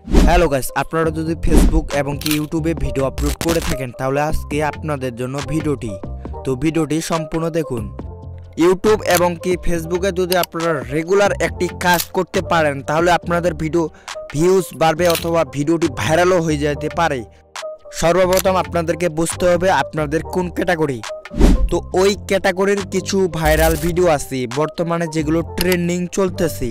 Hello guys, আপনারা যদি Facebook এবং কি ইউটিউবে ভিডিও আপলোড করে থাকেন তাহলে আজকে আপনাদের জন্য ভিডিওটি সম্পূর্ণ দেখুন। ইউটিউব এবং কি ফেসবুকে যদি আপনারা রেগুলার একটি কাজ করতে পারেন তাহলে আপনাদের ভিডিও ভিউজ বাড়বে অথবা ভিডিওটি ভাইরালও হয়ে যেতে পারে। সর্বপ্রথম আপনাদেরকে বুঝতে হবে আপনাদের কোন ক্যাটাগরি। তো ওই ক্যাটাগরির কিছু ভাইরাল ভিডিও আছে বর্তমানে যেগুলো ট্রেন্ডিং চলতেছে।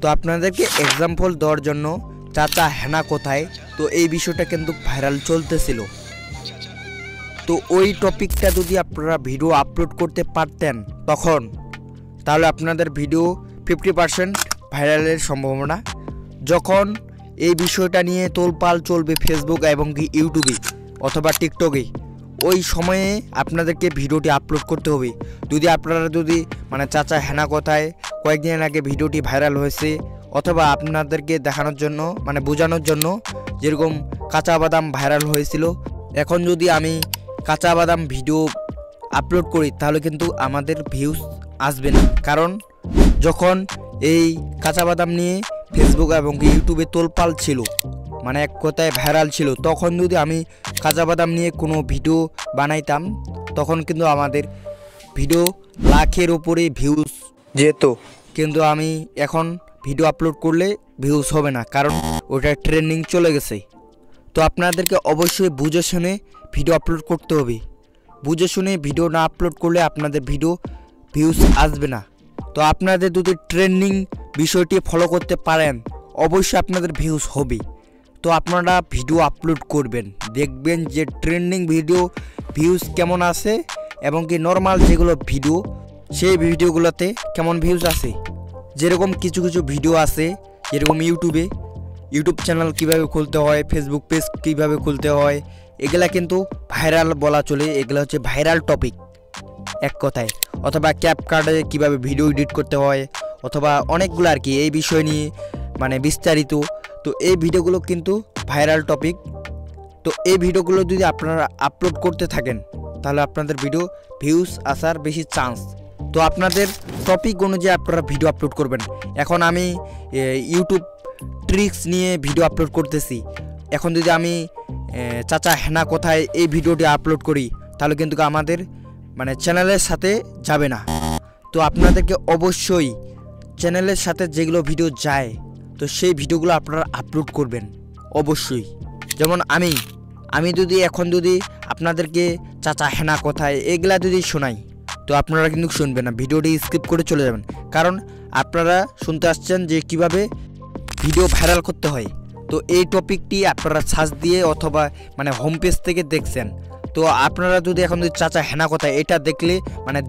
তো আপনাদেরকে এক্সাম্পল দেওয়ার জন্য চাচা হেনা কোথায়, তো এই বিষয়টা কিন্তু ভাইরাল চলতেছিল। তো ওই টপিকটা যদি আপনারা ভিডিও আপলোড করতে পারতেন তখন তাহলে আপনাদের ভিডিও 50% ভাইরালের সম্ভাবনা। যখন এই বিষয়টা নিয়ে তোলপাল চলবে ফেসবুক এবং কি ইউটিউবে অথবা টিকটকে, ওই সময়ে আপনাদেরকে ভিডিওটি আপলোড করতে হবে। যদি আপনারা চাচা হেনা কোথায় কয়েকদিন আগে ভিডিওটি ভাইরাল হয়েছে অথবা আপনাদেরকে দেখানোর জন্য বোঝানোর জন্য যেরকম কাঁচা বাদাম ভাইরাল হয়েছিল, এখন যদি আমি কাঁচা বাদাম ভিডিও আপলোড করি তাহলে কিন্তু আমাদের ভিউজ আসবে না। কারণ যখন এই কাঁচা বাদাম নিয়ে ফেসবুক এবং ইউটিউবে তোলপাল ছিল, এক কথায় ভাইরাল ছিল, তখন যদি আমি কাঁচা বাদাম নিয়ে কোনো ভিডিও বানাইতাম তখন কিন্তু আমাদের ভিডিও লাখের উপরে ভিউজ যেত। কিন্তু আমি এখন ভিডিও আপলোড করলে ভিউজ হবে না, কারণ ওটা ট্রেন্ডিং চলে গেছে। তো আপনাদেরকে অবশ্যই বুঝে শুনে ভিডিও আপলোড করতে হবে। বুঝে শুনে ভিডিও না আপলোড করলে আপনাদের ভিডিও ভিউজ আসবে না। তো আপনাদের যদি ট্রেন্ডিং বিষয়টি ফলো করতে পারেন অবশ্যই আপনাদের ভিউজ হবে। তো আপনারা ভিডিও আপলোড করবেন, দেখবেন যে ট্রেন্ডিং ভিডিও ভিউজ কেমন আসে এবং কি নর্মাল যেগুলো ভিডিও সেই ভিডিওগুলোতে কেমন ভিউজ আসে। যেরকম কিছু ভিডিও আছে, যেরকম ইউটিউব চ্যানেল কিভাবে খুলতে হয়, ফেসবুক পেজ কিভাবে খুলতে হয়, এগুলা কিন্তু ভাইরাল বলা চলে। এগুলো হচ্ছে ভাইরাল টপিক এক কথায়। অথবা ক্যাপকার্টে কিভাবে ভিডিও এডিট করতে হয় অথবা অনেকগুলো আর কি এই বিষয় নিয়ে বিস্তারিত। তো এই ভিডিওগুলো কিন্তু ভাইরাল টপিক। তো এই ভিডিওগুলো যদি আপনারা আপলোড করতে থাকেন তাহলে আপনাদের ভিডিও ভিউজ আসার বেশি চান্স। তো আপনাদের টপিক অনুযায়ী আপনারা ভিডিও আপলোড করবেন। এখন আমি ইউটিউব ট্রিক্স নিয়ে ভিডিও আপলোড করতেছি, এখন যদি আমি চাচা হেনা কোথায় এই ভিডিওটি আপলোড করি তাহলে কিন্তু আমাদের চ্যানেলের সাথে যাবে না। তো আপনাদেরকে অবশ্যই চ্যানেলের সাথে যেগুলো ভিডিও যায় তো সেই ভিডিওগুলো আপনারা আপলোড করবেন অবশ্যই। যেমন আমি এখন যদি আপনাদেরকে চাচা হেনা কোথায় এগুলা যদি শোনাই তো আপনারা কিন্তু শুনবেন না, ভিডিওটি স্কিপ করে চলে যাবেন। কারণ আপনারা শুনতে আসছেন যে কিভাবে ভিডিও ভাইরাল করতে হয়। তো এই টপিকটি আপনারা সার্চ দিয়ে অথবা হোম পেজ থেকে দেখছেন। তো আপনারা যদি এখন চাচা হেনা কোথায় এটা দেখলে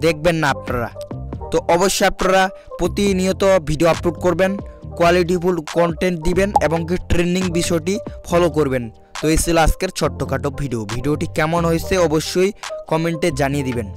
দেখবেন না আপনারা। তো অবশ্যই আপনারা প্রতিনিয়ত ভিডিও আপলোড করবেন, কোয়ালিটিফুল কন্টেন্ট দিবেন এবং কি ট্রেন্ডিং বিষয়টি ফলো করবেন। তো এই ছিল আজকের ছোট্টখাটো ভিডিওটি কেমন হয়েছে অবশ্যই কমেন্টে জানিয়ে দিবেন।